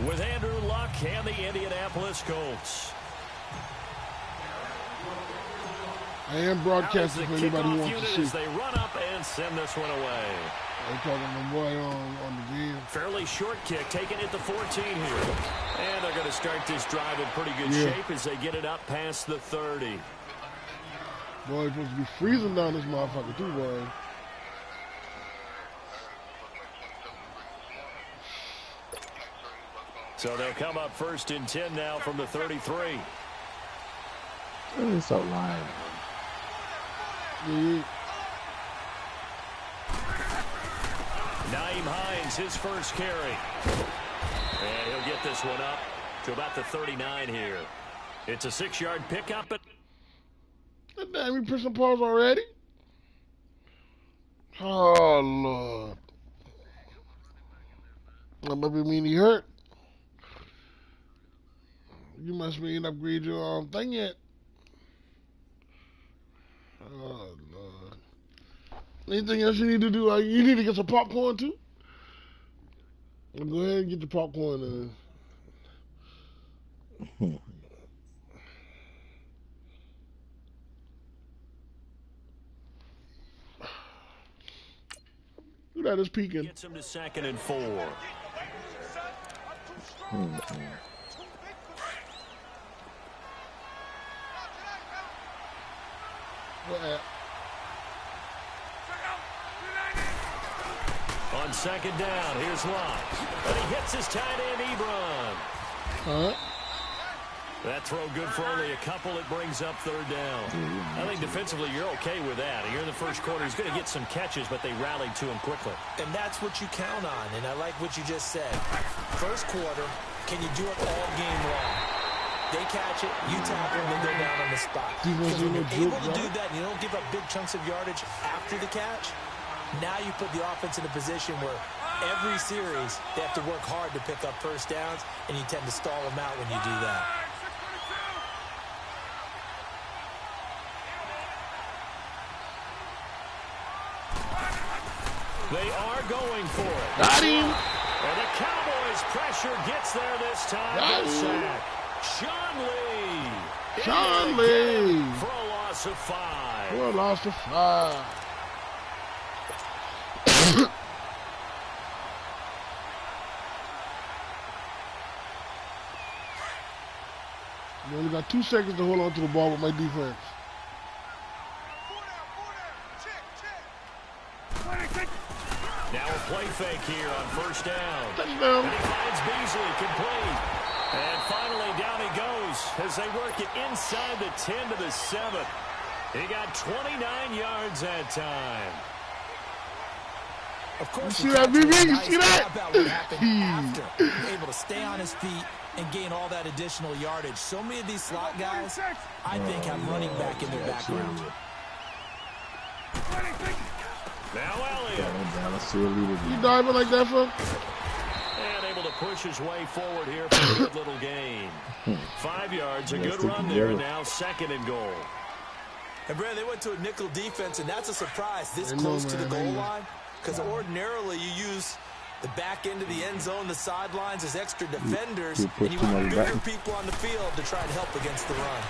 with Andrew Luck and the Indianapolis Colts. I am broadcasting for anybody who wants to see. As they run up and send this one away. They're talking to my boy on the video. Fairly short kick, taken at the 14 here. And they're going to start this drive in pretty good shape as they get it up past the 30. Boy, it's supposed to be freezing down this motherfucker too, boy. So they'll come up 1st and 10 now from the 33. It's so lying. Naeem Hines, his first carry. And he'll get this one up to about the 39 here. It's a 6-yard pickup. Damn, we pressing pause already? Oh, Lord. That might mean he hurt. You must mean upgrade your thing yet. Oh, Lord. Anything else you need to do? You need to get some popcorn, too? Well, go ahead and get the popcorn. Who that is peeking? Gets him to 2nd and 4. On 2nd down, here's Luck. And he hits his tight end, Ebron. That throw good for only a couple. It brings up 3rd down. I think defensively you're okay with that. Here in the first quarter, he's going to get some catches, but they rallied to him quickly. And that's what you count on, and I like what you just said. First quarter, can you do it all game long? They catch it, you tackle, and then go down on the spot. Because when you're able to do that and you don't give up big chunks of yardage after the catch, now you put the offense in a position where every series they have to work hard to pick up first downs, and you tend to stall them out when you do that. They are going for it. Got him. And the Cowboys' pressure gets there this time. Got him. Sack. Sean Lee. Sean Lee. For a loss of 5. For a loss of 5. You only got 2 seconds to hold on to the ball with my defense. Now a play fake here on 1st down. Touchdown. And he finds Beasley complete. And finally down he goes as they work it inside the 10 to the 7. He got 29 yards that time. Of course, you see that, BB? You see that? About what happened after. Able to stay on his feet and gain all that additional yardage. So many of these slot guys, I think, have running back in their background. Now Elliott. You diving like that, Phil? And able to push his way forward here for a good little gain. 5 yards, a good run there, and now 2nd and goal. And Brad, they went to a nickel defense, and that's a surprise this close to the goal line. Because ordinarily you use the back end of the end zone, the sidelines as extra defenders, and you want bigger people on the field to try and help against the run.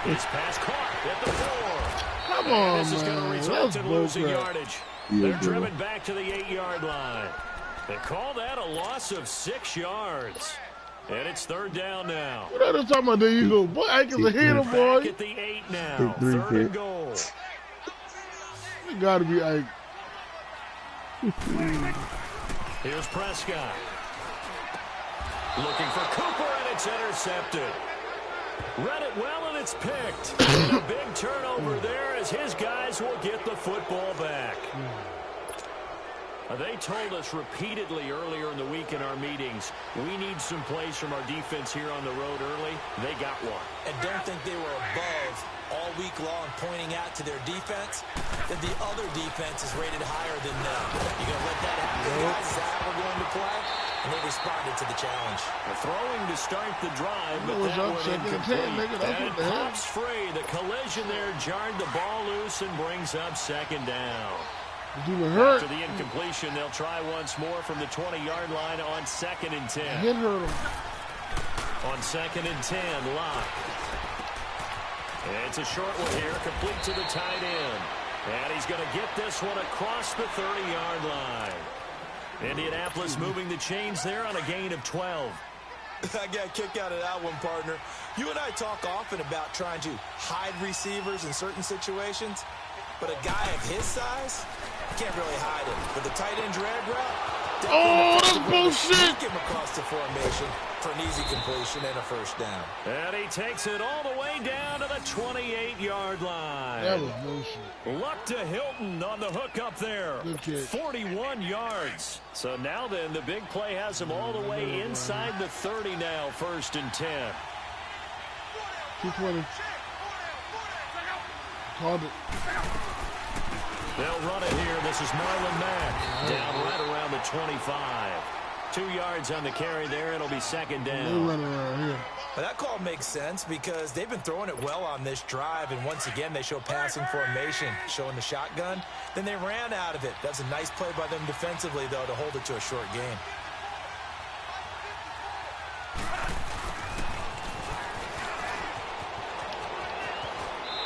His pass caught at the 4. Come on, this is going to result in losing yardage. They're driven back to the 8-yard line. They call that a loss of 6 yards. And it's 3rd down now. What are they talking about? There you go. Boy, Aikens a hitter, boy. Back at the 8 now. 3rd and goal. It got to be Ike. Here's Prescott. Looking for Cooper, and it's intercepted. Read it well, and it's picked. And a big turnover there as his guys will get the football back. They told us repeatedly earlier in the week in our meetings, we need some plays from our defense here on the road early. They got one. And don't think they were above all week long pointing out to their defense that the other defense is rated higher than them. You're going to let that happen, guys? Is that how we're going to play? And they responded to the challenge. Throwing to start the drive, but that one incomplete. And it pops free. The collision there jarred the ball loose and brings up 2nd down. It's even hurt. After the incompletion, they'll try once more from the 20-yard line on 2nd and 10. Hit hurt him. On 2nd and 10, Locke. It's a short one here, complete to the tight end. And he's going to get this one across the 30-yard line. Indianapolis moving the chains there on a gain of 12. I got a kick out of that one, partner. You and I talk often about trying to hide receivers in certain situations, but a guy of his size, you can't really hide him. With the tight end drag route, oh, that's bullshit! Get him across the formation for an easy completion and a first down. And he takes it all the way down to the 28-yard line. That was bullshit. Luck to Hilton on the hook up there. Good kick. 41 yards. So now then, the big play has him all the way inside the 30 now, 1st and 10. 220. Called it. They'll run it here. This is Marlon Mack. Down right around the 25. 2 yards on the carry there. It'll be 2nd down. They're running around here. But that call makes sense because they've been throwing it well on this drive, and once again they show passing formation, showing the shotgun. Then they ran out of it. That's a nice play by them defensively, though, to hold it to a short gain.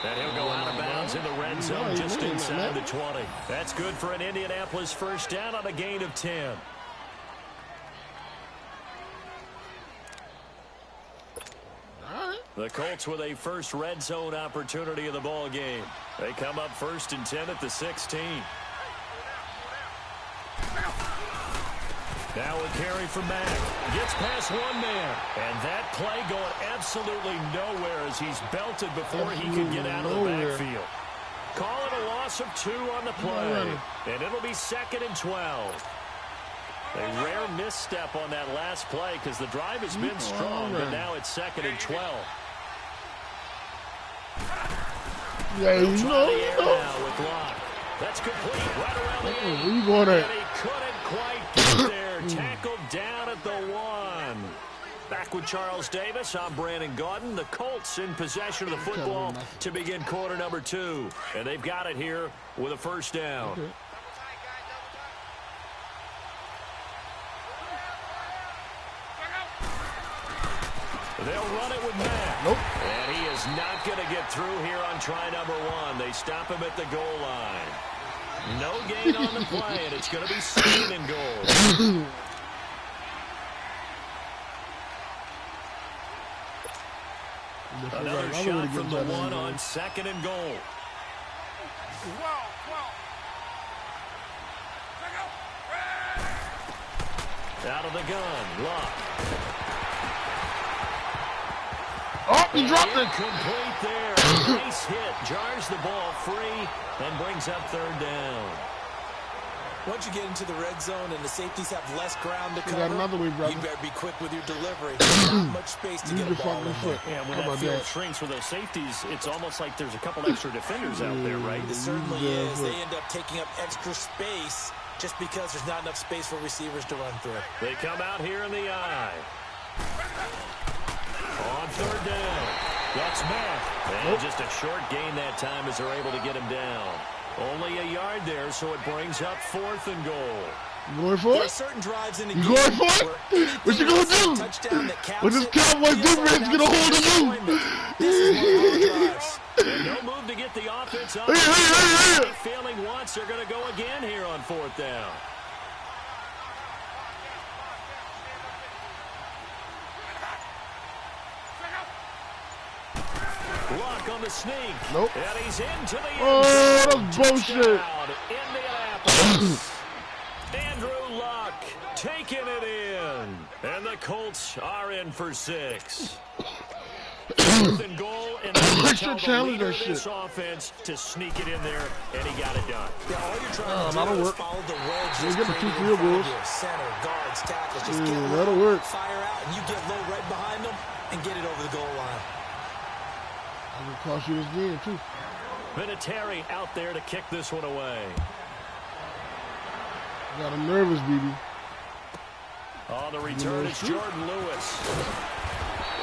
And he'll go out of bounds in the red zone just inside the 20. That's good for an Indianapolis first down on a gain of 10. The Colts with a first red zone opportunity of the ball game. They come up 1st and 10 at the 16. Now a carry from Mack. Gets past one man. And that play going absolutely nowhere as he's belted before he could get out of the backfield. Call it a loss of 2 on the play. And it'll be 2nd and 12. A rare misstep on that last play because the drive has been strong, but now it's 2nd and 12. Yeah, you know. Now with Locke. That's complete right around the end. Where you going at? And he couldn't quite get there. Tackled down at the 1. Back with Charles Davis. I'm Brandon Gaudin. The Colts in possession of the football to begin quarter number 2. And they've got it here with a first down. Okay. They'll run it with Matt. Nope. And he is not going to get through here on try number 1. They stop him at the goal line. No gain on the play, and it's going to be 2nd and goal. Another shot from the 1 on 2nd and goal. Out of the gun, Locke. Oh, he dropped it. Complete there. Nice hit. Jars the ball free and brings up 3rd down. Once you get into the red zone and the safeties have less ground to cover, you better be quick with your delivery. Not much space to get a ball in there. Yeah, when that field shrinks for those safeties, it's almost like there's a couple extra defenders out there, right? It certainly is. They end up taking up extra space just because there's not enough space for receivers to run through. They come out here in the eye. On 3rd down. That's Mack. And just a short gain that time as they're able to get him down. Only a yard there, so it brings up 4th and goal. You going for it? Certain drives in the you going for it? What you gonna do? What this Cowboy defense gonna hold to do? This is one of those drives. And no move to get the offense up. Hey. Failing once, they're going to go again here on 4th down. Lock on the sneak. Nope. And he's into the end. Oh, that's bullshit. Indianapolis. Andrew Luck taking it in. And the Colts are in for 6. 4th and goal, and they tell the leader of this offense to sneak it in there, and he got it done. Yeah, all you're trying to do is follow the wedge. We'll get the 2 field goals. Center, guards, tackles, just get low, that'll work. Fire out, and you get low right behind them and get it over the goal line. I'm going to cost you this game, too. Vinatieri out there to kick this one away. Got him nervous, BB. On the return, it's Jordan Lewis.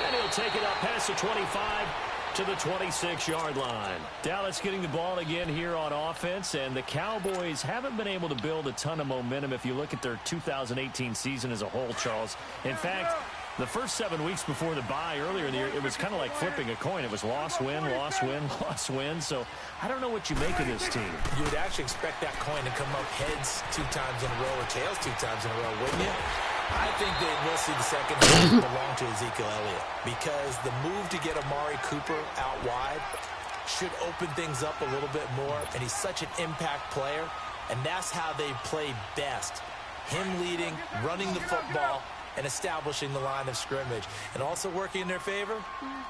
And he'll take it up past the 25 to the 26-yard line. Dallas getting the ball again here on offense, and the Cowboys haven't been able to build a ton of momentum if you look at their 2018 season as a whole, Charles. In fact, the first 7 weeks before the bye earlier in the year, it was kind of like flipping a coin. It was loss, win, loss, win, loss, win. So I don't know what you make of this team. You would actually expect that coin to come up heads 2 times in a row or tails 2 times in a row, wouldn't you? I think they will see the second half belong to Ezekiel Elliott because the move to get Amari Cooper out wide should open things up a little bit more, and he's such an impact player, and that's how they play best. Him leading, running the football, and establishing the line of scrimmage. And also working in their favor,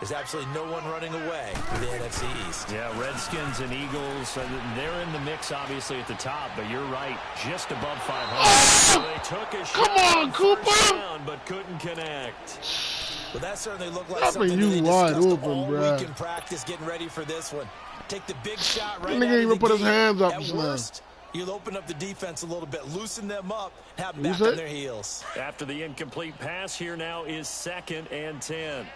there's absolutely no one running away with the NFC East. Yeah, Redskins and Eagles, they're in the mix, obviously, at the top, but you're right, just above 500. So they took a shot down, but couldn't connect. Well, that certainly looked like something that they discussed all week in practice getting ready for this one. Take the big shot right out of the even put his hands up. At worst, you'll open up the defense a little bit, loosen them up, have them back on their heels. After the incomplete pass, here now is 2nd and 10.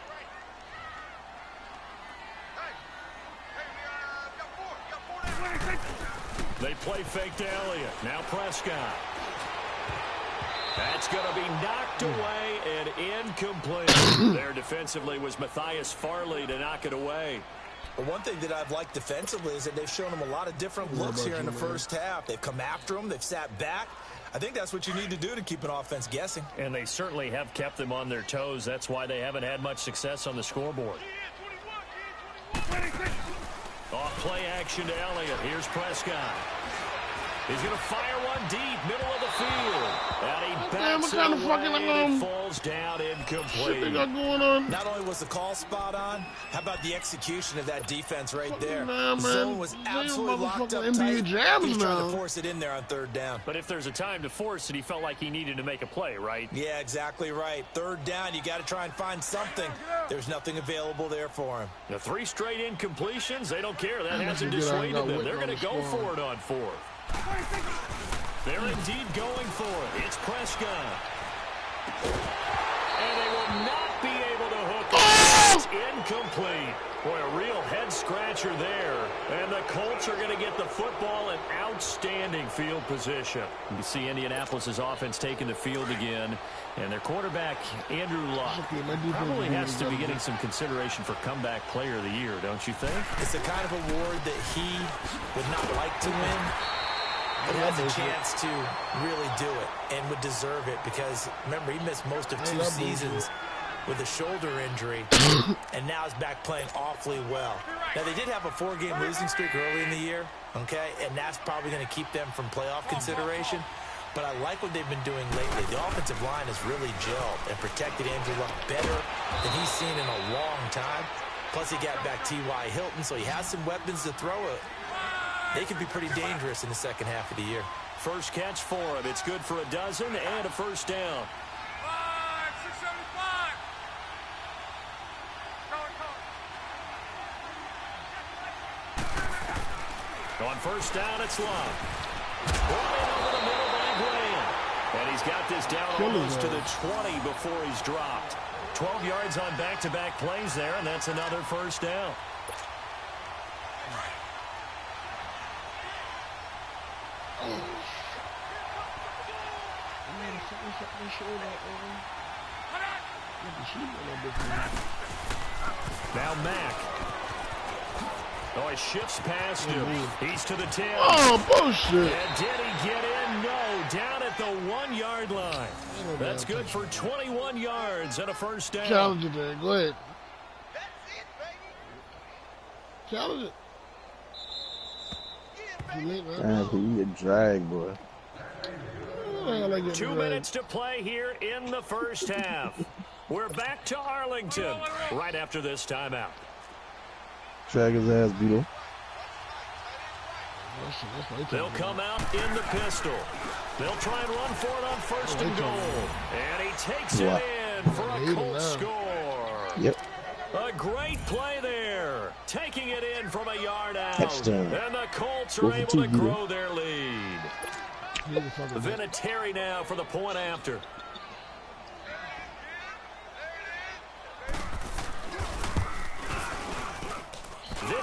They play fake to Elliott. Now Prescott. That's going to be knocked away and incomplete. There defensively was Matthias Farley to knock it away. But one thing that I've liked defensively is that they've shown him a lot of different looks here in the first half. They've come after him. They've sat back. I think that's what you need to do to keep an offense guessing. And they certainly have kept them on their toes. That's why they haven't had much success on the scoreboard. Off play action to Elliott. Here's Prescott. He's going to fire one deep, middle of the field. And he backs it away, and it falls down incomplete. Not only was the call spot on, how about the execution of that defense right there? Zone was absolutely locked up tight. He's trying to force it in there on 3rd down. But if there's a time to force it, he felt like he needed to make a play, right? Yeah, exactly right. 3rd down, you got to try and find something. There's nothing available there for him. The 3 straight incompletions, they don't care. That hasn't dissuaded them. They're going to go for it on 4th. They're indeed going for it. It's Prescott. And they will not be able to hook it. It's incomplete. Boy, a real head-scratcher there. And the Colts are going to get the football in outstanding field position. You see Indianapolis' offense taking the field again. And their quarterback, Andrew Luck, probably has to be getting some consideration for comeback player of the year, don't you think? It's the kind of award that he would not like to win, but has a chance to really do it and would deserve it because, remember, he missed most of 2 seasons with a shoulder injury, and now is back playing awfully well. Now, they did have a 4-game losing streak early in the year, okay, and that's probably going to keep them from playoff consideration. But I like what they've been doing lately. The offensive line has really gelled and protected Andrew Luck better than he's seen in a long time. Plus, he got back T.Y. Hilton, so he has some weapons to throw it. They could be pretty dangerous in the second half of the year. First catch for him. It's good for a dozen and a first down. On first down, it's Luck. Running over the middle by Graham. And he's got this down almost to the 20 before he's dropped. 12 yards on back-to-back plays there, and that's another first down. Now Mack. Oh, he shifts past him. He's to the 10. Oh, bullshit. And did he get in? No. Down at the 1-yard line. That's good for 21 yards and a first down. Challenge it there. Go ahead. Challenge it. You get dragged, boy. 2 minutes to play here in the first half. We're back to Arlington right after this timeout. Drag his ass, Beetle. They'll come out in the pistol. They'll try and run for it on first and goal. And he takes it in for a Colts score. Yep. A great play there. Taking it in from a yard out. Touchdown. And the Colts are able to grow their lead. Vinatieri now for the point after.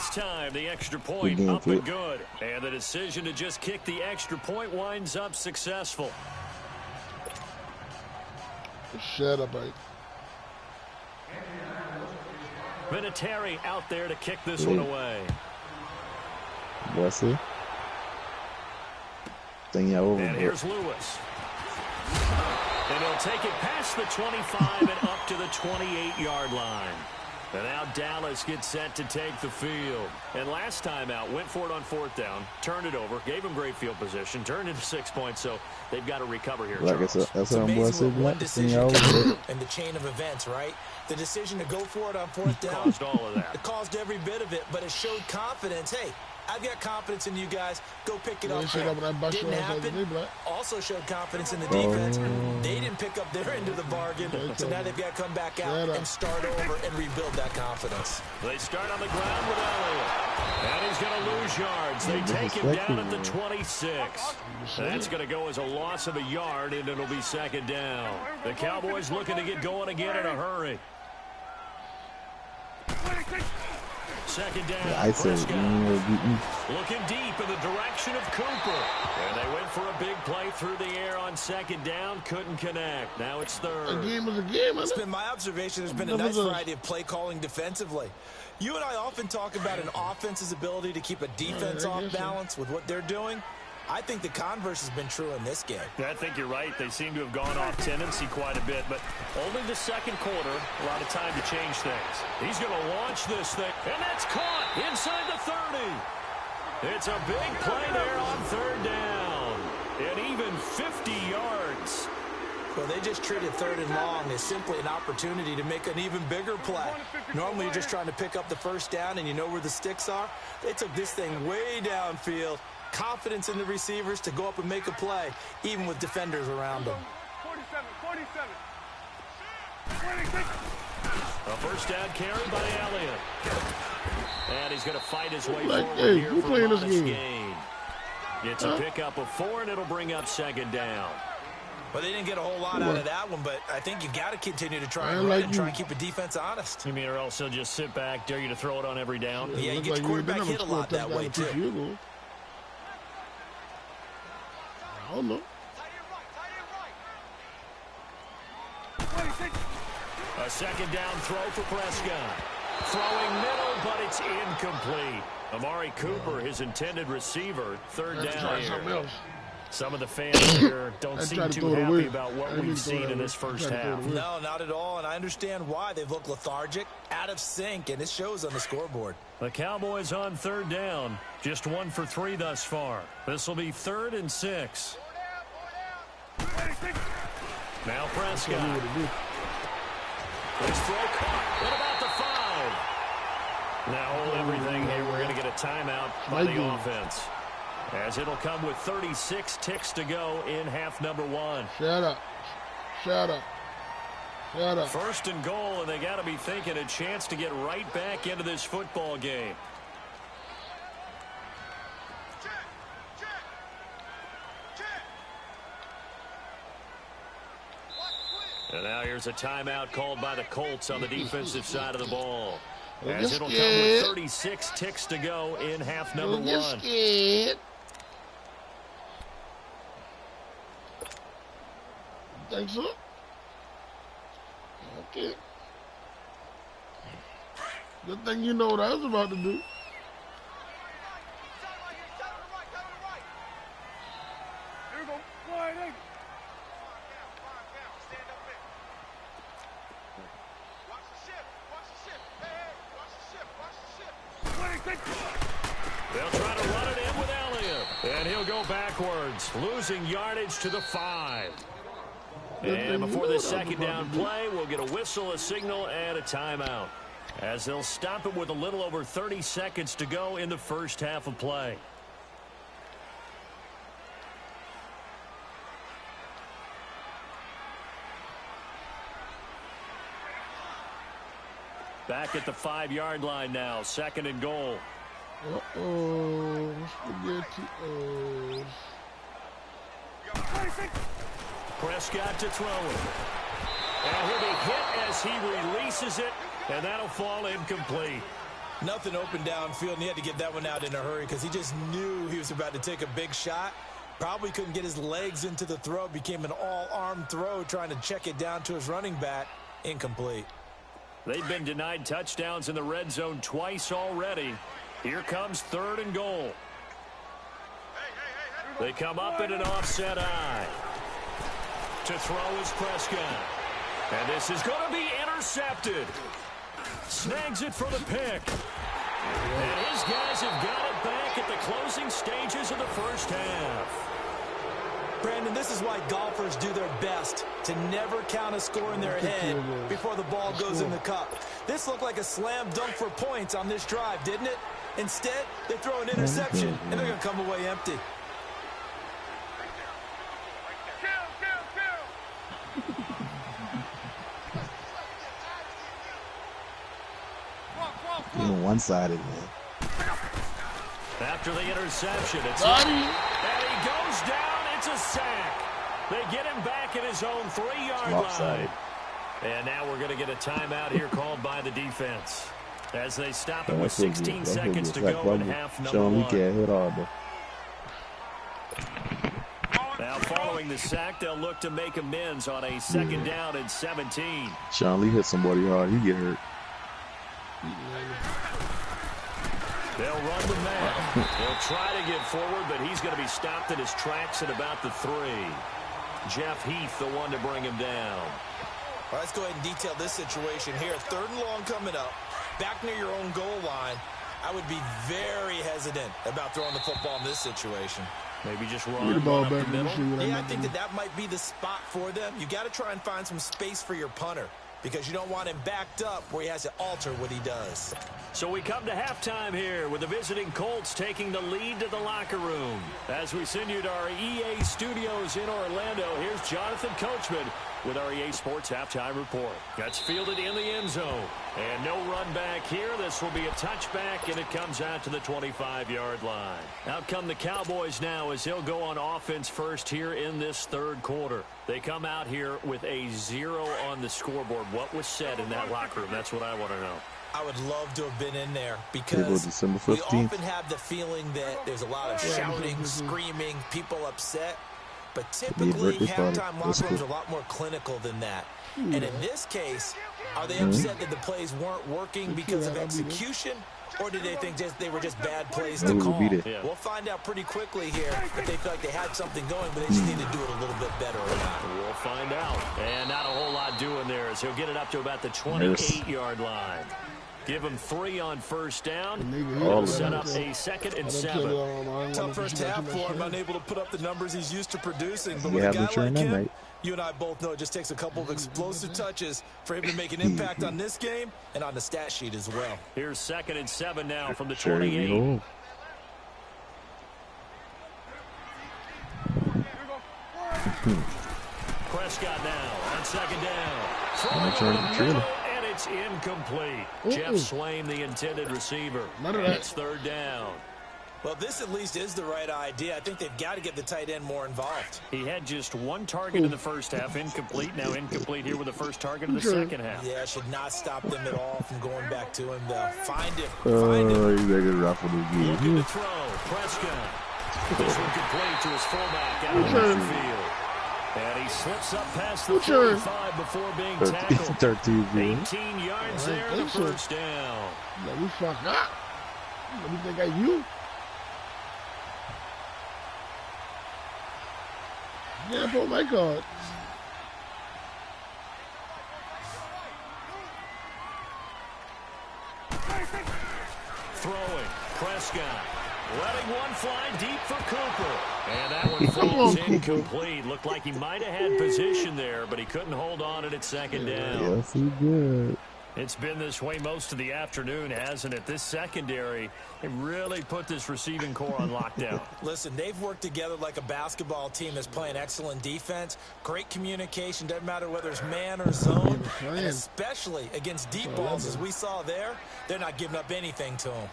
this time, the extra point up and good. And the decision to just kick the extra point winds up successful. Shut up, mate. Vinatieri out there to kick this one away. What's it? And here's Lewis. And he'll take it past the 25 and up to the 28-yard line. And now Dallas gets set to take the field. And last time out, went for it on 4th down, turned it over, gave them great field position, turned into 6 points, so they've got to recover here. Like that's amazing what one decision can in the chain of events, right? The decision to go for it on 4th down caused all of that. It caused every bit of it, but it showed confidence. Hey, I've got confidence in you guys. Go pick it up. Didn't happen. Also showed confidence in the defense. They didn't pick up their end of the bargain, so now they've got to come back out and start over and rebuild that confidence. They start on the ground with Elliott, and he's going to lose yards. They take him down at the 26. That's going to go as a loss of a yard, and it'll be 2nd down. The Cowboys looking to get going again in a hurry. 2nd down, looking deep in the direction of Cooper. And they went for a big play through the air on 2nd down. Couldn't connect. Now it's 3rd. A game is a game, it's been my observation. There's been a nice variety of play calling defensively. You and I often talk about an offense's ability to keep a defense off balance with what they're doing. I think the converse has been true in this game. I think you're right. They seem to have gone off tendency quite a bit, but only the 2nd quarter, a lot of time to change things. He's going to launch this thing, and that's caught inside the 30. It's a big play there on 3rd down, and even 50 yards. Well, they just treated 3rd and long as simply an opportunity to make an even bigger play. Normally, you're just trying to pick up the 1st down, and you know where the sticks are. They took this thing way downfield. Confidence in the receivers to go up and make a play, even with defenders around them. 47. A 1st down carry by Elliott. And he's going to fight his way forward hey, here for a modest gain. It's a pickup of 4, and it'll bring up 2nd down. Well, they didn't get a whole lot out of that one, but I think you got to continue to try and run and try and keep the defense honest. You mean, or else he'll just sit back, dare you to throw it on every down? Yeah, you get your quarterback hit a lot that way, too. I don't know. A 2nd down throw for Prescott. Throwing middle, but it's incomplete. Amari Cooper, his intended receiver, 3rd down here. Some of the fans here don't seem too happy about what we've seen in this first half. No, not at all, and I understand why. They've looked lethargic, out of sync, and it shows on the scoreboard. The Cowboys on 3rd down, just 1 for 3 thus far. This will be 3rd and 6. Now Prescott. This throw caught. What about the 5? Now hold everything here. We're going to get a timeout by the offense, as it'll come with 36 ticks to go in half number 1. Shut up. 1st and goal, and they got to be thinking a chance to get right back into this football game. And now here's a timeout called by the Colts on the defensive side of the ball, as it'll come with 36 ticks to go in half number 1. Think so? Okay. Good thing you know what I was about to do. Here we go. Wide. They'll try to run it in with Elliott, and he'll go backwards, losing yardage to the 5. And before the 2nd down play, we'll get a whistle, a signal, and a timeout, as they'll stop it with a little over 30 seconds to go in the first half of play. Back at the 5-yard line now, 2nd and goal. Prescott to throw it. And he'll be hit as he releases it, and that'll fall incomplete. Nothing open downfield, and he had to get that one out in a hurry because he just knew he was about to take a big shot. Probably couldn't get his legs into the throw. Became an all-arm throw trying to check it down to his running back. Incomplete. They've been denied touchdowns in the red zone twice already. Here comes 3rd and goal. They come up in an offset eye. To throw is Prescott. And this is going to be intercepted. Snags it for the pick. And his guys have got it back at the closing stages of the first half. Brandon, this is why golfers do their best to never count a score in their head before the ball goes in the cup. This looked like a slam dunk for points on this drive, didn't it? Instead, they throw an interception, and they're going to come away empty. One-sided, man. After the interception, it's and he goes down. It's a sack. They get him back at his own 3-yard line. And now we're going to get a timeout here called by the defense as they stop it with 16 seconds to go in half number 1. Now following the sack, they'll look to make amends on a 2nd down and 17. Sean Lee hit somebody hard. He get hurt. They'll run the man. He'll try to get forward, but he's going to be stopped in his tracks at about the 3. Jeff Heath, the one to bring him down. All right, let's go ahead and detail this situation here. 3rd and long coming up. Back near your own goal line. I would be very hesitant about throwing the football in this situation. Maybe just run the ball back the middle. Yeah, I think that might be the spot for them. You got to try and find some space for your punter because you don't want him backed up where he has to alter what he does. So we come to halftime here with the visiting Colts taking the lead to the locker room. As we send you to our EA studios in Orlando, here's Jonathan Coachman with our EA Sports Halftime Report. That's fielded in the end zone. And no run back here. This will be a touchback, and it comes out to the 25-yard line. Out come the Cowboys now as they'll go on offense first here in this 3rd quarter. They come out here with a 0 on the scoreboard. What was said in that locker room? That's what I want to know. I would love to have been in there because we often have the feeling that there's a lot of shouting, screaming, people upset. But typically, halftime locker rooms are a lot more clinical than that. And in this case, are they upset that the plays weren't working because of execution? Or did they think they were just bad plays to call? We'll find out pretty quickly here if they feel like they had something going, but they just need to do it a little bit better or not. We'll find out. And not a whole lot doing there as he'll get it up to about the 28-yard line. Give him 3 on 1st down. He'll set up a 2nd and 7. Tough first half for him, unable to put up the numbers he's used to producing. But with a guy like him, you and I both know it just takes a couple of explosive touches for him to make an impact on this game and on the stat sheet as well. Here's 2nd and 7 now from the 28. Prescott now on 2nd down. And it's incomplete. Jeff Swain, the intended receiver. It's 3rd down. Well, this at least is the right idea. I think they've got to get the tight end more involved. He had just 1 target in the first half, incomplete. Now incomplete here with the first target in the second half. Yeah, should not stop them at all from going back to him, though. Find him. He's a good raffle again. Looking to throw. Prescott. This one complete to his fullback out of the field. And he slips up past the 45 before being tackled. 18 yards there, the first down. Let me fuck up. Let me think of you. Yeah, oh my God. Throwing. Prescott. Letting one fly deep for Cooper. And that one falls incomplete. Looked like he might have had position there, but he couldn't hold on at 2nd down. Yes, he did. It's been this way most of the afternoon, hasn't it? This secondary, it really put this receiving core on lockdown. Listen, they've worked together like a basketball team that's playing excellent defense. Great communication, doesn't matter whether it's man or zone. And especially against deep balls, as we saw there, they're not giving up anything to them.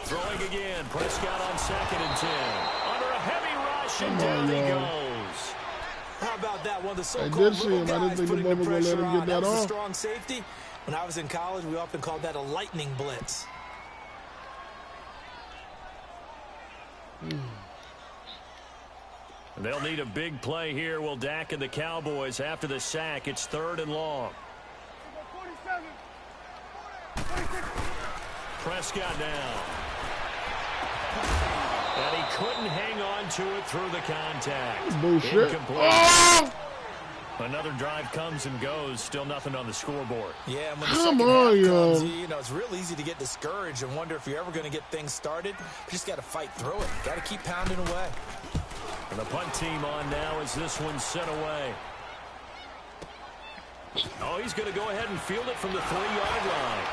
Throwing again, Prescott on 2nd and 10. Under a heavy rush, and down he goes. How about that? One of the I so-called did see little him. I didn't guys think the putting ball the was going to let pressure him get on. that That was a off. strong safety. When I was in college, we often called that a lightning blitz. They'll need a big play here. Will Dak and the Cowboys after the sack. It's 3rd and long. 47. 26. Prescott now. And he couldn't hang on to it through the contact. Bullshit. Incomplete. Oh! Another drive comes and goes. Still nothing on the scoreboard. Yeah, and when the Come second on, half yo. comes, you know, it's real easy to get discouraged and wonder if you're ever going to get things started. You just got to fight through it. Got to keep pounding away. And the punt team on now as this one's sent away. Oh, he's going to go ahead and field it from the 3-yard line.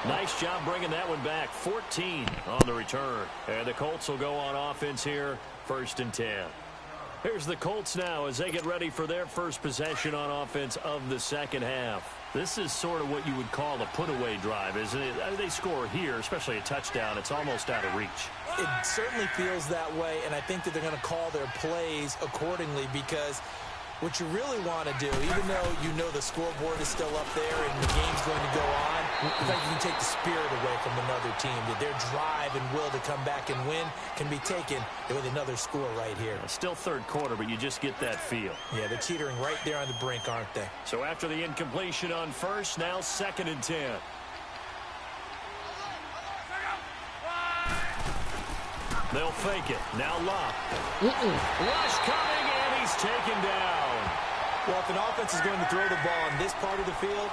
Nice job bringing that one back. 14 on the return. And the Colts will go on offense here. 1st and 10. Here's the Colts now as they get ready for their first possession on offense of the second half. This is sort of what you would call a put-away drive, isn't it? They score here, especially a touchdown. It's almost out of reach. It certainly feels that way, and I think that they're going to call their plays accordingly because what you really want to do, even though you know the scoreboard is still up there and the game's going to go on, in fact, you can take the spirit away from another team. That their drive and will to come back and win can be taken with another score right here. Still 3rd quarter, but you just get that feel. Yeah, they're teetering right there on the brink, aren't they? So after the incompletion on 1st, now 2nd and 10. They'll fake it. Now Locke. Rush coming, and he's taken down. Well, if an offense is going to throw the ball on this part of the field,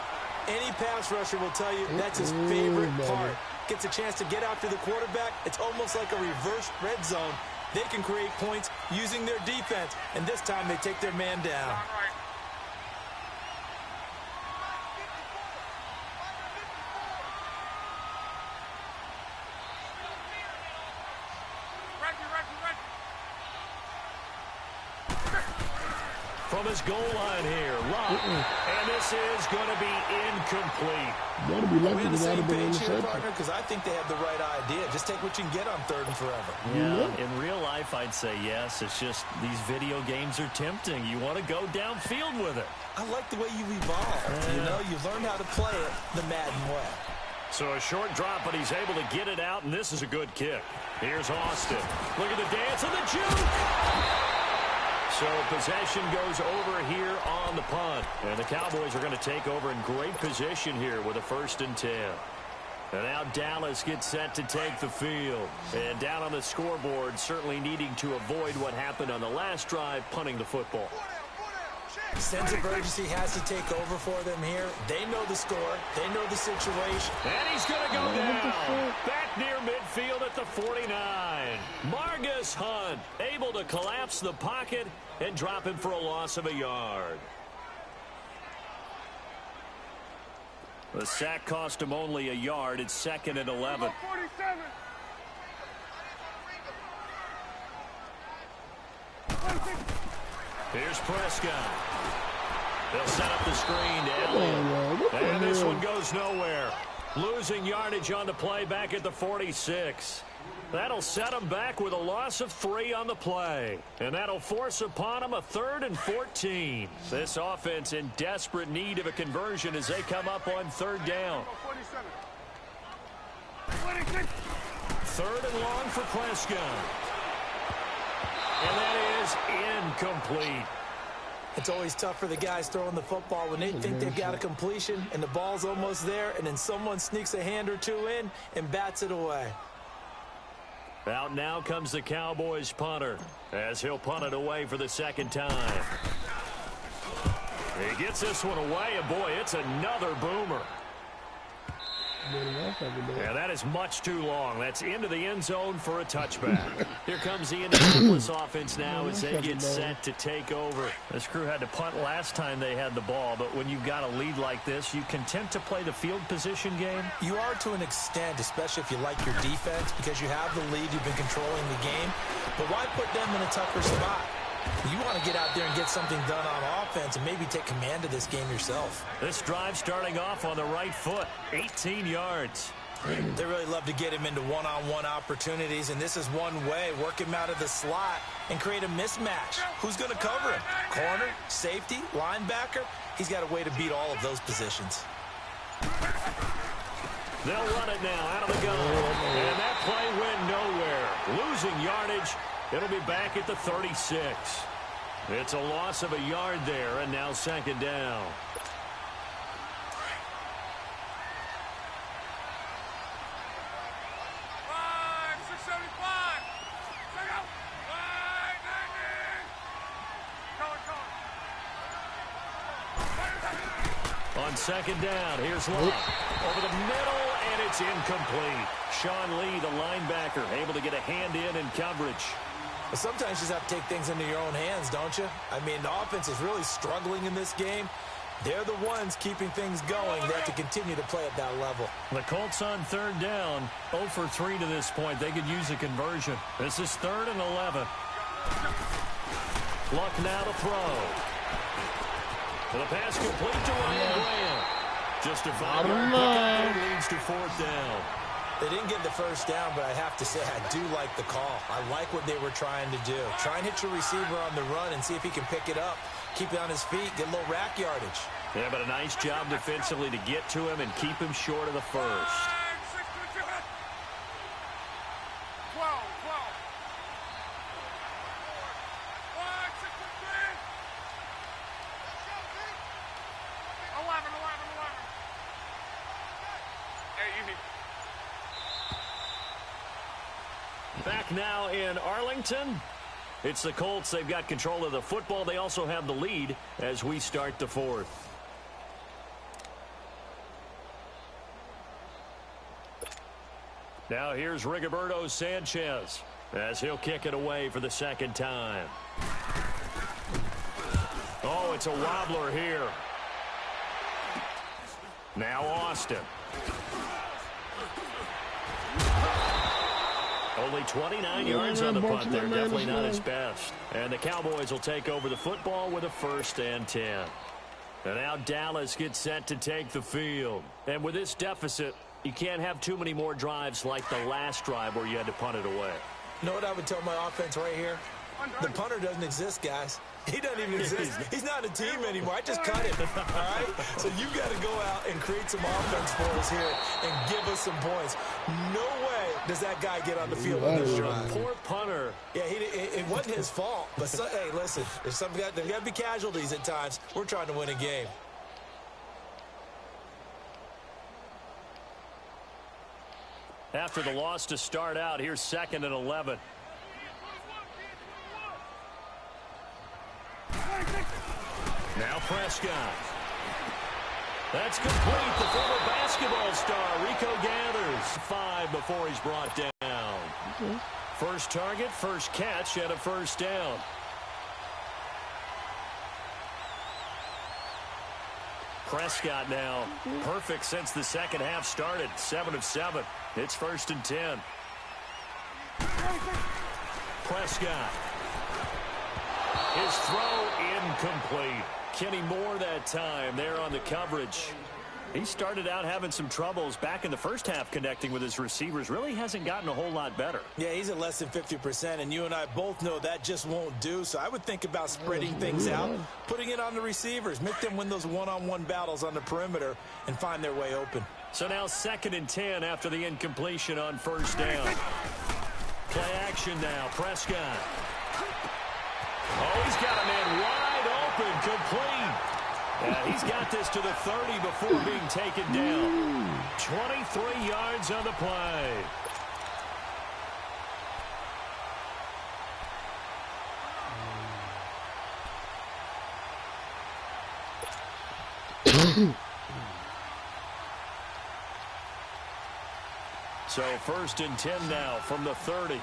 any pass rusher will tell you that's his favorite part. Gets a chance to get after the quarterback. It's almost like a reverse red zone. They can create points using their defense, and this time they take their man down. From his goal line here, Locke. And this is going to be incomplete. Gotta be lucky We're on the to same have been page here, intercepted. partner, because I think they have the right idea. Just take what you can get on 3rd and forever. Yeah, in real life, I'd say yes. It's just these video games are tempting. You want to go downfield with it. I like the way you've evolved. You know, you've learned how to play it the Madden way. So a short drop, but he's able to get it out, and this is a good kick. Here's Austin. Look at the dance and the juke. So possession goes over here on the punt. And the Cowboys are going to take over in great position here with a 1st and 10. And now Dallas gets set to take the field. And down on the scoreboard, certainly needing to avoid what happened on the last drive, punting the football. Sense of urgency has to take over for them here. They know the score. They know the situation. And he's going to go down. Back near midfield at the 49. Margus Hunt able to collapse the pocket and drop him for a loss of a yard. The sack cost him only a yard. It's 2nd and 11. 47. Here's Prescott. They'll set up the screen to Elliott. And this one goes nowhere. Losing yardage on the play back at the 46. That'll set them back with a loss of 3 on the play. And that'll force upon them a 3rd and 14. This offense in desperate need of a conversion as they come up on 3rd down. 26. 3rd and long for Prescott. And that is incomplete. It's always tough for the guys throwing the football when they think they've got a completion and the ball's almost there, and then someone sneaks a hand or two in and bats it away. Out now comes the Cowboys punter as he'll punt it away for the 2nd time. He gets this one away, and boy, it's another boomer. Yeah, that is much too long. That's into the end zone for a touchback. Here comes the Indianapolis offense now as they get set to take over. This crew had to punt last time they had the ball, but when you've got a lead like this, you content to play the field position game? You are to an extent, especially if you like your defense, because you have the lead, you've been controlling the game. But why put them in a tougher spot? You want to get out there and get something done on offense and maybe take command of this game yourself. This drive starting off on the right foot, 18 yards. They really love to get him into one-on-one opportunities, and this is one way. Work him out of the slot and create a mismatch. Who's going to cover him? Corner, safety, linebacker? He's got a way to beat all of those positions. They'll run it now out of the gun. And that play went nowhere. Losing yardage. It'll be back at the 36. It's a loss of a yard there, and now second down. On second down, here's Love. Over the middle, and it's incomplete. Sean Lee, the linebacker, able to get a hand in coverage. But sometimes you just have to take things into your own hands, don't you? I mean, the offense is really struggling in this game. They're the ones keeping things going. They have to continue to play at that level. The Colts on third down, 0 for 3 to this point. They could use a conversion. This is 3rd and 11. Luck now to throw. The pass complete to Ryan Graham. Just a 5-yard pickup leads to 4th down. They didn't get the first down, but I have to say I do like the call. I like what they were trying to do. Try and hit your receiver on the run and see if he can pick it up. Keep it on his feet, get a little rack yardage. Yeah, but a nice job defensively to get to him and keep him short of the first. 12. Back now in Arlington. It's the Colts. They've got control of the football. They also have the lead as we start the 4th. Now here's Rigoberto Sanchez as he'll kick it away for the second time. Oh, it's a wobbler here. Now Austin. Only 29 yards on the punt there. Definitely not his best. And the Cowboys will take over the football with a 1st and 10. And now Dallas gets set to take the field. And with this deficit, you can't have too many more drives like the last drive where you had to punt it away. You know what I would tell my offense right here? The punter doesn't exist, guys. He doesn't even exist. He's not a team anymore. I just cut him, all right? So you got to go out and create some offense for us here and give us some points. No way does that guy get on the field on this drive. Poor punter. Yeah, it wasn't his fault. But, hey, listen, there's got to be casualties at times. We're trying to win a game. After the loss to start out, here's 2nd and 11. Now Prescott. That's complete. The former basketball star, Rico gathers 5 before he's brought down. First target, first catch, and a 1st down. Prescott now perfect since the second half started. 7 of 7. It's 1st and 10. Prescott. His throw incomplete. Kenny Moore that time there on the coverage. He started out having some troubles back in the first half connecting with his receivers. Really hasn't gotten a whole lot better. Yeah, he's at less than 50%, and you and I both know that just won't do. So I would think about spreading things out, putting it on the receivers, make them win those one-on-one battles on the perimeter and find their way open. So now 2nd and 10 after the incompletion on 1st down. Play action now, Prescott. Oh, he's got a man wide open, complete. And he's got this to the 30 before being taken down. 23 yards on the play. So 1st and 10 now from the 30.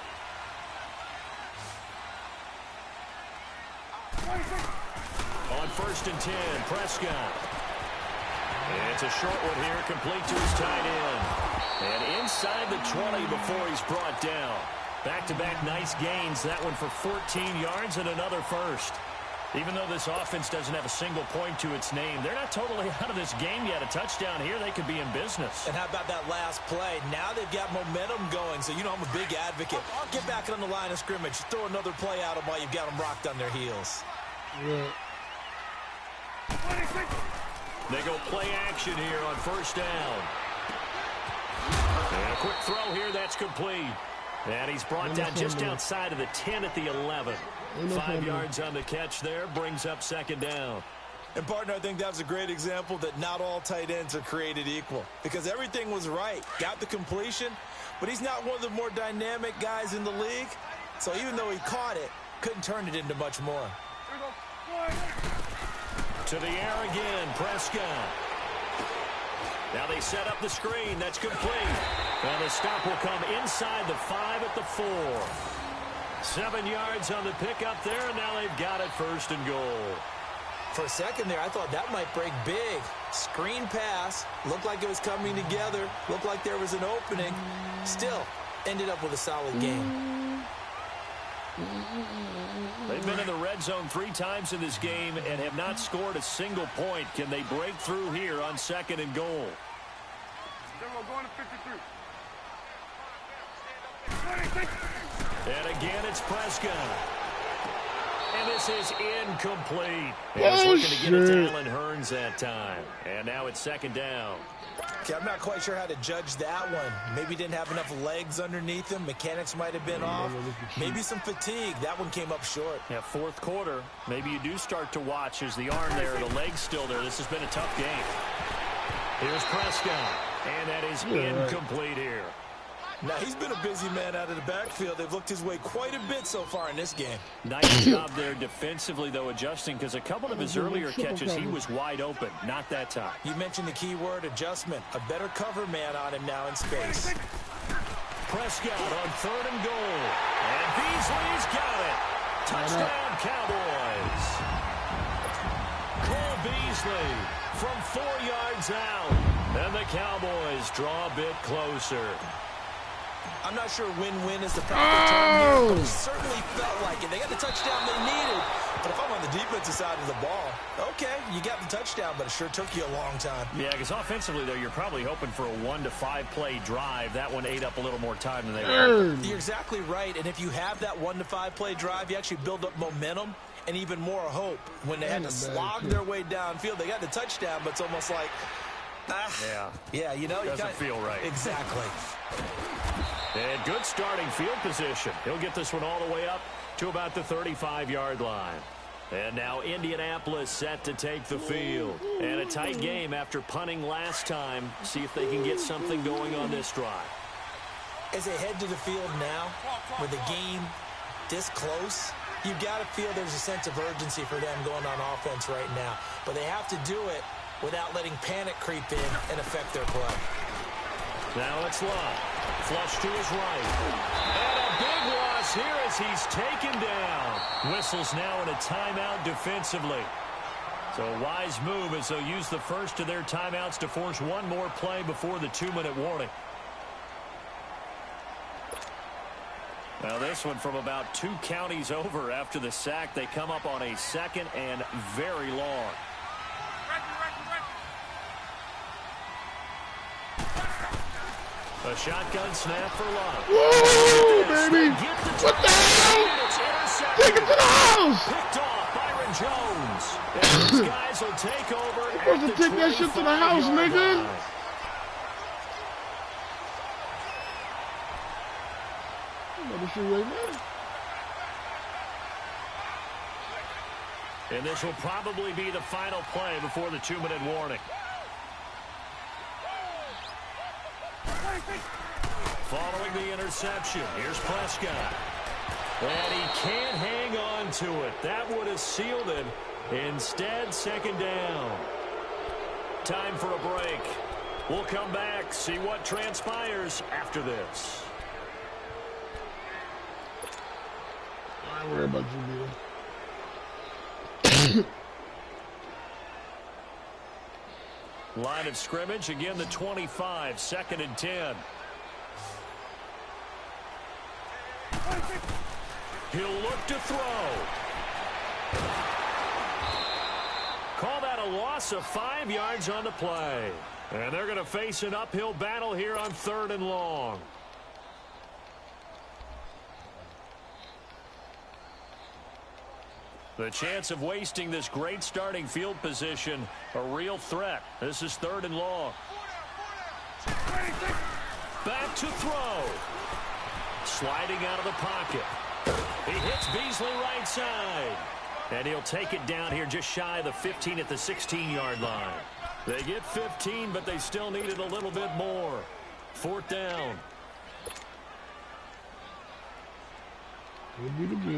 On 1st and 10, Prescott. It's a short one here, complete to his tight end. And inside the 20 before he's brought down. Back-to-back nice gains. That one for 14 yards and another 1st. Even though this offense doesn't have a single point to its name, they're not totally out of this game yet. A touchdown here, they could be in business. And how about that last play? Now they've got momentum going, so you know I'm a big advocate. Get back on the line of scrimmage. Throw another play at them while you've got them rocked on their heels. Yeah. They go play action here on first down. And a quick throw here, that's complete. And he's brought down just outside of the 10 at the 11. 5 yards on the catch there, brings up second down. And, partner, I think that was a great example that not all tight ends are created equal. Because everything was right. Got the completion, but he's not one of the more dynamic guys in the league. So even though he caught it, couldn't turn it into much more. To the air again, Prescott. Now they set up the screen. That's complete. And the stop will come inside the 5 at the 4. 7 yards on the pickup there, and now they've got it first and goal. For a second there, I thought that might break big. Screen pass. Looked like it was coming together. Looked like there was an opening. Still, ended up with a solid game. They've been in the red zone 3 times in this game and have not scored a single point. Can they break through here on second and goal? Going to 53. And again, it's Prescott. And this is incomplete. And he's looking to get it to Allen Hurns that time. And now it's second down. Okay, I'm not quite sure how to judge that one. Maybe didn't have enough legs underneath him. Mechanics might have been off. Maybe some fatigue. That one came up short. Yeah, fourth quarter. Maybe you do start to watch as the arm there, the leg's still there. This has been a tough game. Here's Prescott. And that is incomplete here. Now, he's been a busy man out of the backfield. They've looked his way quite a bit so far in this game. Nice job there defensively, though, adjusting, because a couple of his earlier catches, he was wide open. Not that time. You mentioned the key word, adjustment. A better cover man on him now in space. Prescott on third and goal. And Beasley's got it. Touchdown, Cowboys. Cole Beasley from 4 yards out. And the Cowboys draw a bit closer. I'm not sure win-win is the proper term here, but it certainly felt like it. They got the touchdown they needed. But if I'm on the defensive side of the ball, okay, you got the touchdown, but it sure took you a long time. Yeah, because offensively, though, you're probably hoping for a 1 to 5 play drive. That one ate up a little more time than they were. You're exactly right, and if you have that 1 to 5 play drive, you actually build up momentum and even more hope. When they had to slog their way downfield, they got the touchdown, but it's almost like, yeah, you know, doesn't feel right. Exactly. And good starting field position. He'll get this one all the way up to about the 35-yard line. And now Indianapolis set to take the field. And a tight game after punting last time. See if they can get something going on this drive. As they head to the field now, with the game this close, you've got to feel there's a sense of urgency for them going on offense right now. But they have to do it without letting panic creep in and affect their play. Now it's Love. Flush to his right. And a big loss here as he's taken down. Whistles now in a timeout defensively. So a wise move as they'll use the first of their timeouts to force one more play before the 2-minute warning. Now this one from about 2 counties over after the sack. They come up on a 2nd and very long. A shotgun snap for Love. Whoa, baby! What the hell? Take it to the house! Picked off Byron Jones. And these guys will take over. You're supposed to take that shit to the house, nigga. I'm about to shoot right now. And this will probably be the final play before the 2-minute warning. Following the interception, here's Prescott. And he can't hang on to it. That would have sealed it. Instead, 2nd down. Time for a break. We'll come back, see what transpires after this. I don't worry about you, Bill. Line of scrimmage, again the 25, 2nd and 10. He'll look to throw. loss of 5 yards on the play. And they're going to face an uphill battle here on 3rd and long. The chance of wasting this great starting field position, a real threat. This is 3rd and long. Back to throw. Sliding out of the pocket. He hits Beasley right side. And he'll take it down here just shy of the 15 at the 16-yard line. They get 15, but they still needed a little bit more. 4th down.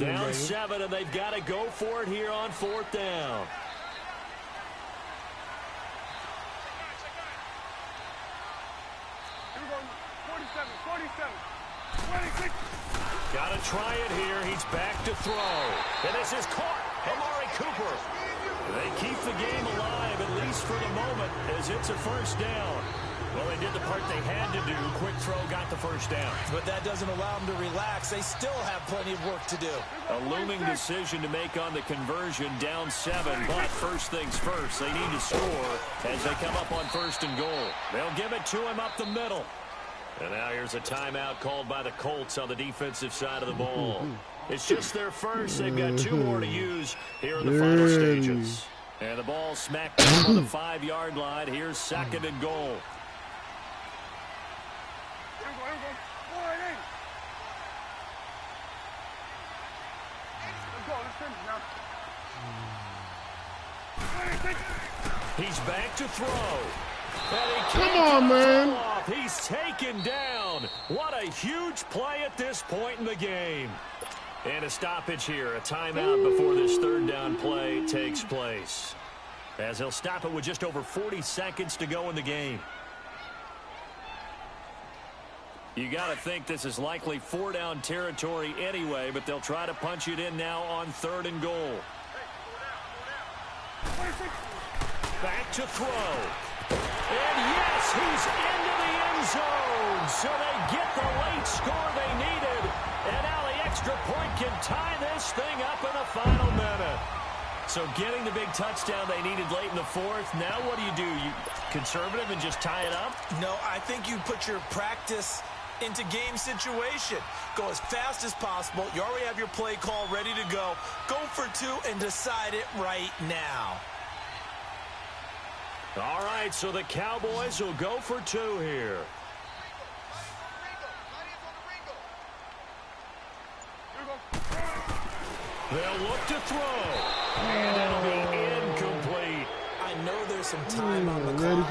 Down 7, and they've got to go for it here on 4th down. Here we go. 47, 26. Got to try it here. He's back to throw. And this is caught. Amari Cooper. They keep the game alive, at least for the moment, as it's a 1st down. Well, they did the part they had to do. Quick throw got the 1st down. But that doesn't allow them to relax. They still have plenty of work to do. A looming decision to make on the conversion, down 7. But first things first, they need to score as they come up on 1st and goal. They'll give it to him up the middle. And now here's a timeout called by the Colts on the defensive side of the ball. It's just their first. They've got 2 more to use here in the final stages. And the ball smacked down on the 5-yard line. Here's 2nd and goal. Here we go. 4-8. Let's go. Let's finish now. 26. He's back to throw. And he Come on, man. off. He's taken down. What a huge play at this point in the game. And a stoppage here, a timeout before this 3rd down play takes place. As he'll stop it with just over 40 seconds to go in the game. You got to think this is likely 4-down territory anyway, but they'll try to punch it in now on 3rd and goal. Back to throw. And yes, he's into the end zone. So they get the late score they needed. And now the extra point can tie this thing up in the final minute. So getting the big touchdown they needed late in the 4th. Now what do? You conservative and just tie it up? No, I think you put your practice into game situation. Go as fast as possible. You already have your play call ready to go. Go for 2 and decide it right now. All right, so the Cowboys will go for 2 here. They'll look to throw. And it'll be incomplete. I know there's some time on the clock,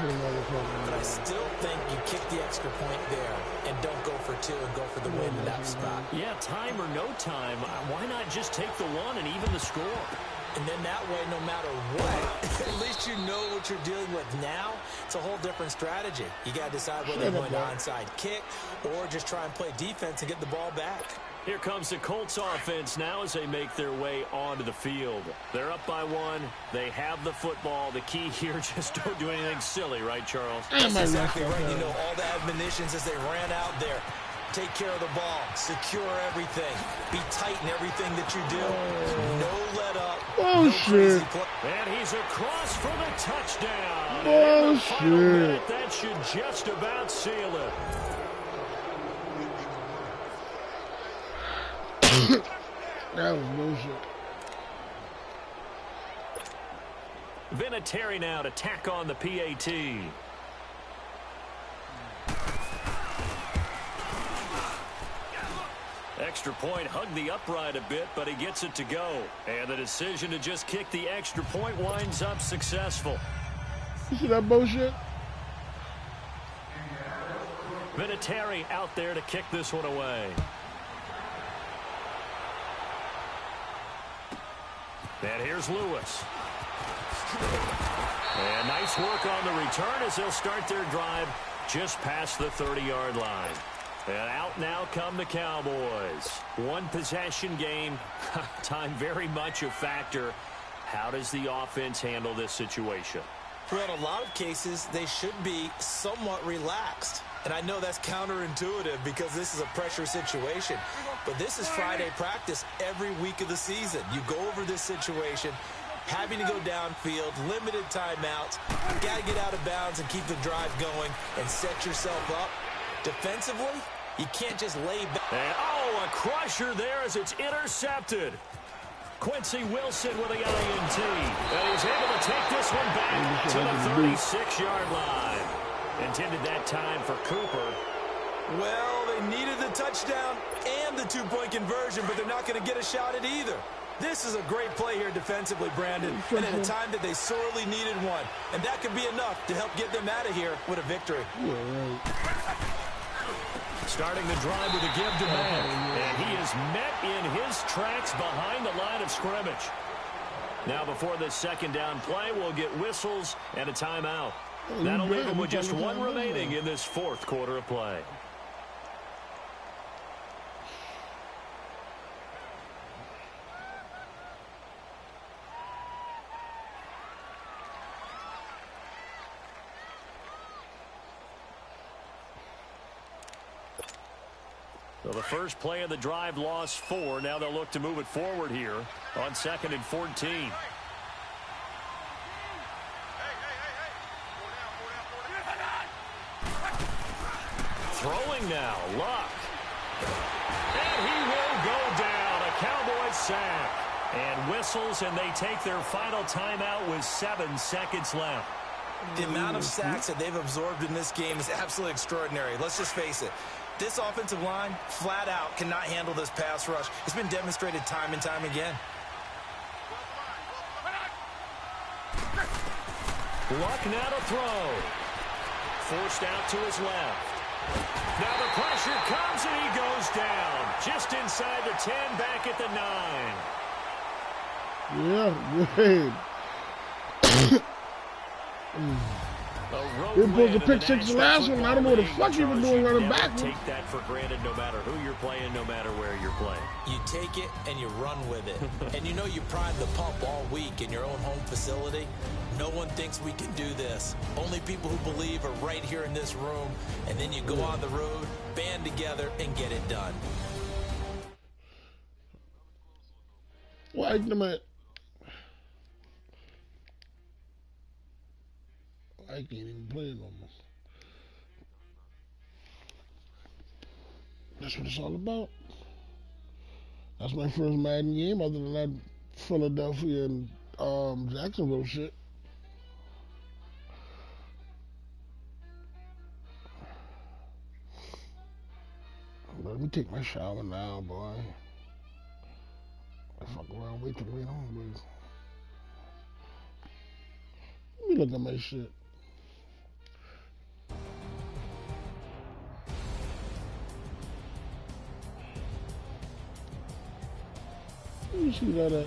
but I still think you kick the extra point there and don't go for 2 and go for the win in that spot. Yeah, time or no time, why not just take the 1 and even the score? And then that way, no matter what, at least you know what you're dealing with now. It's a whole different strategy. You got to decide whether you're going to onside kick or just try and play defense and get the ball back. Here comes the Colts offense now as they make their way onto the field. They're up by 1. They have the football. The key here, just don't do anything silly, right, Charles? That's exactly right. You know, all the admonitions as they ran out there. Take care of the ball. Secure everything. Be tight in everything that you do. No let up. Oh, shit. And he's across for the touchdown. Oh, shit. That should just about seal it. That was bullshit. Vinatieri now to tack on the PAT. Extra point, hugged the upright a bit, but he gets it to go. And the decision to just kick the extra point winds up successful. You see that bullshit? Vinatieri out there to kick this one away. And here's Lewis. And nice work on the return as they'll start their drive just past the 30-yard line. And out now come the Cowboys. One possession game. Time very much a factor. How does the offense handle this situation? Well, in a lot of cases, they should be somewhat relaxed. And I know that's counterintuitive because this is a pressure situation. But this is Friday practice every week of the season. You go over this situation, having to go downfield, limited timeouts. You got to get out of bounds and keep the drive going and set yourself up. Defensively, you can't just lay back. And, oh, a crusher there as it's intercepted. Quincy Wilson with the INT. And he's able to take this one back to the 36-yard line. Intended that time for Cooper. Well, they needed the touchdown and the two-point conversion, but they're not going to get a shot at either. This is a great play here defensively, Brandon, and at a time that they sorely needed one. And that could be enough to help get them out of here with a victory. Yeah, right. Starting the drive with a give to Mack. And he is met in his tracks behind the line of scrimmage. Now before this second down play, we'll get whistles and a timeout. That'll leave them with just one remaining in this fourth quarter of play. So the first play of the drive lost 4. Now they'll look to move it forward here on 2nd and 14. Throwing now, Luck. And he will go down. A Cowboys sack. And whistles, and they take their final timeout with 7 seconds left. The amount of sacks that they've absorbed in this game is absolutely extraordinary. Let's just face it. This offensive line, flat out, cannot handle this pass rush. It's been demonstrated time and time again. Luck now to throw. Forced out to his left. Now the pressure comes, and he goes down. Just inside the 10, back at the 9. Yeah, good. They pulled the pick six the last one. I don't know what the fuck he was doing running back. Take that for granted no matter who you're playing, no matter where you're playing. You take it and you run with it. And you know you prime the pump all week in your own home facility. No one thinks we can do this. Only people who believe are right here in this room. And then you go on the road, band together, and get it done. Wait a minute. I can't even play it no more. That's what it's all about. That's my first Madden game other than that Philadelphia and Jacksonville shit. Let me take my shower now, boy. I fuck around, wait till we home, boys. Let me look at my shit. Let me see that at.